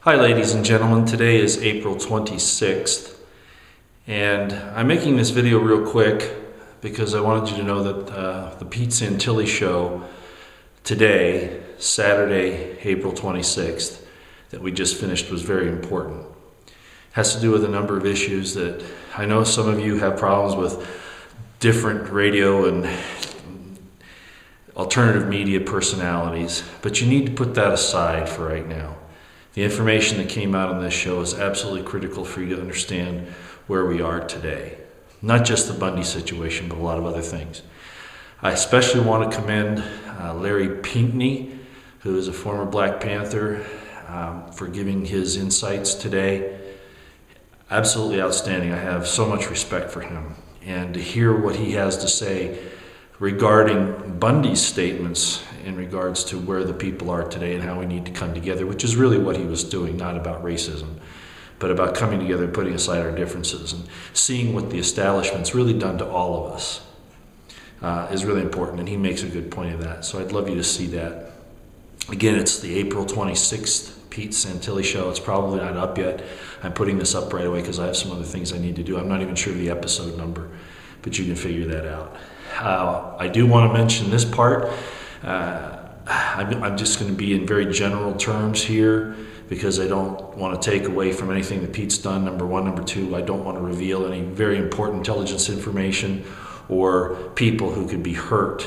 Hi ladies and gentlemen, today is April 26th and I'm making this video real quick because I wanted you to know that the Pete Santilli show today, Saturday, April 26th, that we just finished was very important. It has to do with a number of issues that I know some of you have problems with different radio and alternative media personalities, but you need to put that aside for right now. The information that came out on this show is absolutely critical for you to understand where we are today. Not just the Bundy situation, but a lot of other things. I especially want to commend Larry Pinckney, who is a former Black Panther, for giving his insights today. Absolutely outstanding. I have so much respect for him. And to hear what he has to say regarding Bundy's statements in regards to where the people are today and how we need to come together, which is really what he was doing, not about racism, but about coming together, putting aside our differences, and seeing what the establishment's really done to all of us is really important, and he makes a good point of that. So I'd love you to see that. Again, it's the April 26th Pete Santilli show. It's probably not up yet. I'm putting this up right away because I have some other things I need to do. I'm not even sure of the episode number, but you can figure that out. I do want to mention this part. I'm just going to be in very general terms here because I don't want to take away from anything that Pete's done, number one. Number two, I don't want to reveal any very important intelligence information or people who could be hurt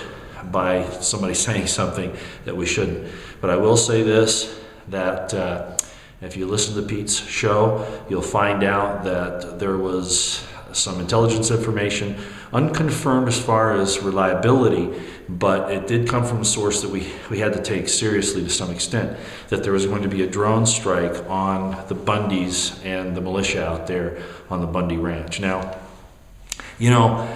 by somebody saying something that we shouldn't. But I will say this, that if you listen to Pete's show, you'll find out that there was some intelligence information, unconfirmed as far as reliability, but it did come from a source that we had to take seriously to some extent, that there was going to be a drone strike on the Bundys and the militia out there on the Bundy ranch. Now, you know,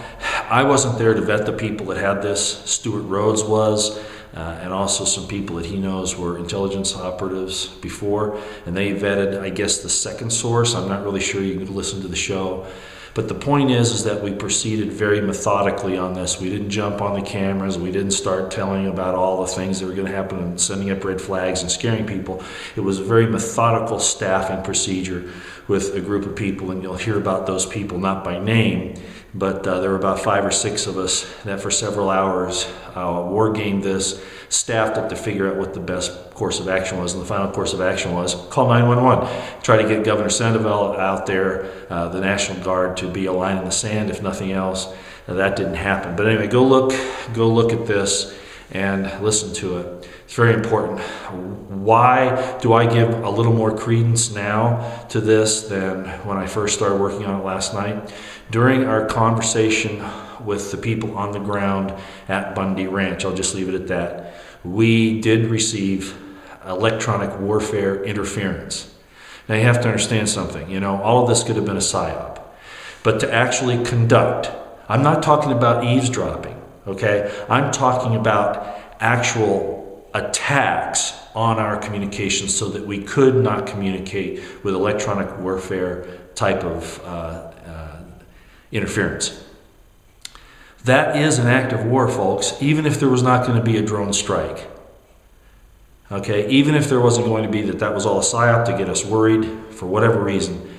I wasn't there to vet the people that had this. Stuart Rhodes was, and also some people that he knows were intelligence operatives before, and they vetted, I guess, the second source. I'm not really sure. You can listen to the show. But the point is that we proceeded very methodically on this. We didn't jump on the cameras. We didn't start telling you about all the things that were going to happen and sending up red flags and scaring people. It was a very methodical staffing procedure with a group of people, and you'll hear about those people not by name, but there were about 5 or 6 of us that for several hours war gamed this, staffed it to figure out what the best course of action was, and the final course of action was call 911. Try to get Governor Sandoval out there, the National Guard, to be a line in the sand, if nothing else. That didn't happen. But anyway, go look at this and listen to it. It's very important. Why do I give a little more credence now to this than when I first started working on it last night? During our conversation with the people on the ground at Bundy Ranch, I'll just leave it at that, we did receive electronic warfare interference. Now you have to understand something, you know, all of this could have been a psyop, but to actually conduct, I'm not talking about eavesdropping, okay? I'm talking about actual attacks on our communications so that we could not communicate with electronic warfare type of interference. That is an act of war, folks, even if there was not going to be a drone strike. Okay, even if there wasn't going to be that was all a psyop to get us worried for whatever reason,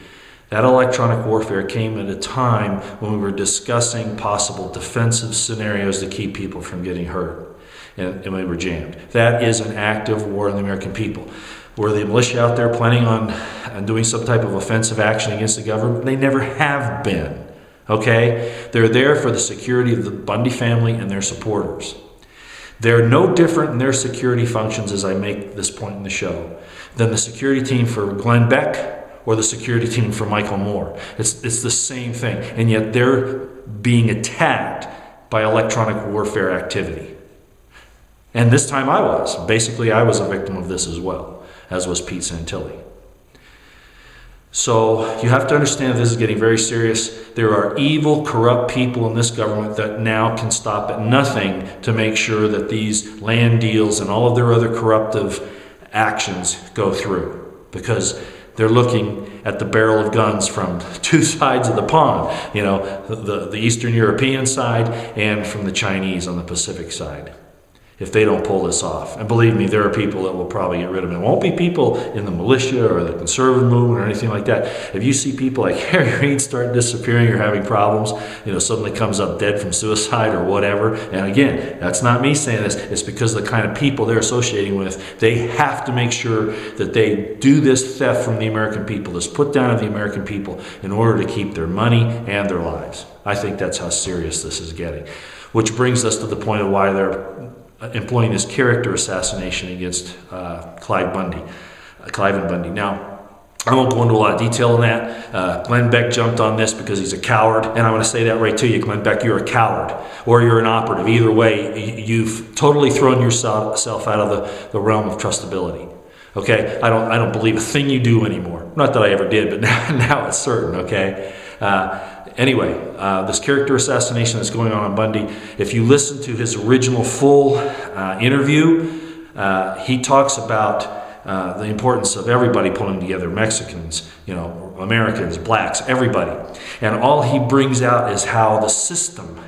that electronic warfare came at a time when we were discussing possible defensive scenarios to keep people from getting hurt, and we were jammed. That is an act of war on the American people. Were the militia out there planning on doing some type of offensive action against the government? They never have been. Okay? They're there for the security of the Bundy family and their supporters. They're no different in their security functions, as I make this point in the show, than the security team for Glenn Beck or the security team for Michael Moore. It's the same thing, and yet they're being attacked by electronic warfare activity. And this time I was. Basically, I was a victim of this as well, as was Pete Santilli. So you have to understand this is getting very serious. There are evil, corrupt people in this government that now can stop at nothing to make sure that these land deals and all of their other corruptive actions go through, because they're looking at the barrel of guns from 2 sides of the pond, you know, the Eastern European side and from the Chinese on the Pacific side. if they don't pull this off. And believe me, there are people that will probably get rid of him. It won't be people in the militia or the conservative movement or anything like that. If you see people like Harry Reid start disappearing or having problems, suddenly comes up dead from suicide or whatever, and again, that's not me saying this, it's because the kind of people they're associating with, they have to make sure that they do this theft from the American people, this put down of the American people in order to keep their money and their lives. I think that's how serious this is getting. Which brings us to the point of why they're employing this character assassination against Cliven Bundy. Now, I won't go into a lot of detail on that. Glenn Beck jumped on this because he's a coward, and I'm going to say that right to you, Glenn Beck, you're a coward, or you're an operative. Either way, you've totally thrown yourself out of the realm of trustability. Okay, I don't believe a thing you do anymore. Not that I ever did, but now it's certain. Okay. Anyway, this character assassination that's going on Bundy, if you listen to his original full interview, he talks about the importance of everybody pulling together, Mexicans, Americans, blacks, everybody. And all he brings out is how the system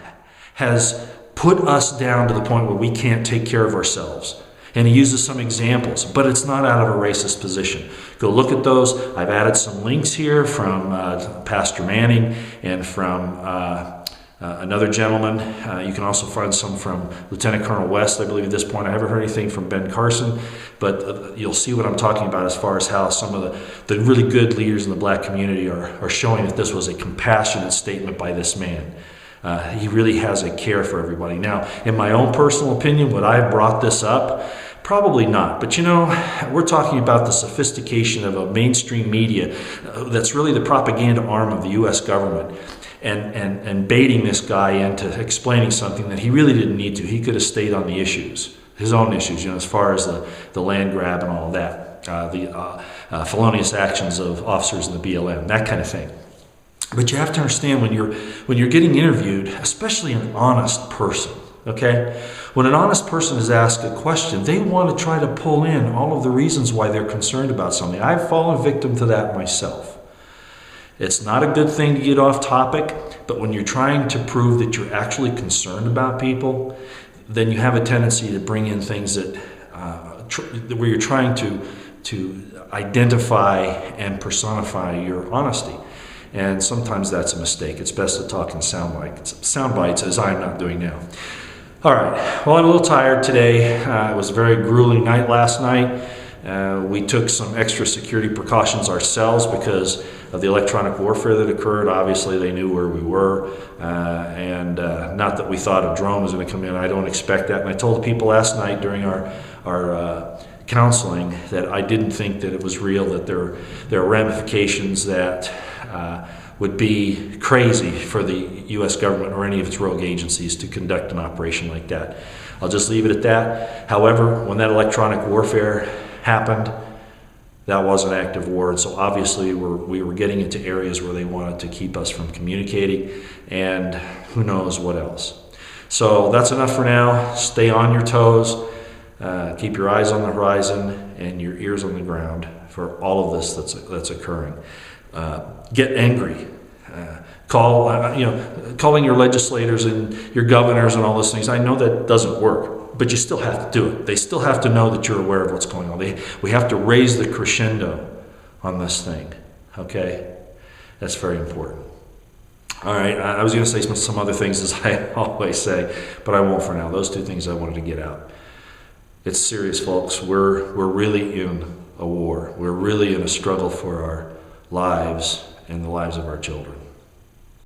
has put us down to the point where we can't take care of ourselves. And he uses some examples, but it's not out of a racist position. Go look at those. I've added some links here from Pastor Manning and from another gentleman. You can also find some from Lieutenant Colonel West, I believe at this point. I haven't heard anything from Ben Carson, but you'll see what I'm talking about as far as how some of the really good leaders in the black community are showing that this was a compassionate statement by this man. He really has a care for everybody. Now, in my own personal opinion, would I have brought this up? Probably not. But we're talking about the sophistication of a mainstream media that's really the propaganda arm of the U.S. government and baiting this guy into explaining something that he really didn't need to. He could have stayed on the issues, his own issues, as far as the land grab and all of that, the felonious actions of officers in the BLM, that kind of thing. But you have to understand when you're getting interviewed, especially an honest person, okay? When an honest person is asked a question, they want to try to pull in all of the reasons why they're concerned about something. I've fallen victim to that myself. It's not a good thing to get off topic, but when you're trying to prove that you're actually concerned about people, then you have a tendency to bring in things that where you're trying to identify and personify your honesty. And sometimes that's a mistake. It's best to talk in sound bites, as I'm not doing now. All right. Well, I'm a little tired today. It was a very grueling night last night. We took some extra security precautions ourselves because of the electronic warfare that occurred. Obviously, they knew where we were. And not that we thought a drone was going to come in. I don't expect that. And I told the people last night during our counseling that I didn't think that it was real, that there are ramifications that would be crazy for the U.S. government or any of its rogue agencies to conduct an operation like that. I'll just leave it at that. However, when that electronic warfare happened, that was an act of war, and so obviously we were getting into areas where they wanted to keep us from communicating, and who knows what else. So that's enough for now. Stay on your toes. Keep your eyes on the horizon and your ears on the ground for all of this that's occurring. Get angry. Calling your legislators and your governors and all those things. I know that doesn't work, but you still have to do it. They still have to know that you're aware of what's going on. We have to raise the crescendo on this thing. Okay? That's very important. All right, I was going to say some other things, as I always say, but I won't for now. Those two things I wanted to get out. It's serious, folks. We're really in a war. We're really in a struggle for our lives and the lives of our children.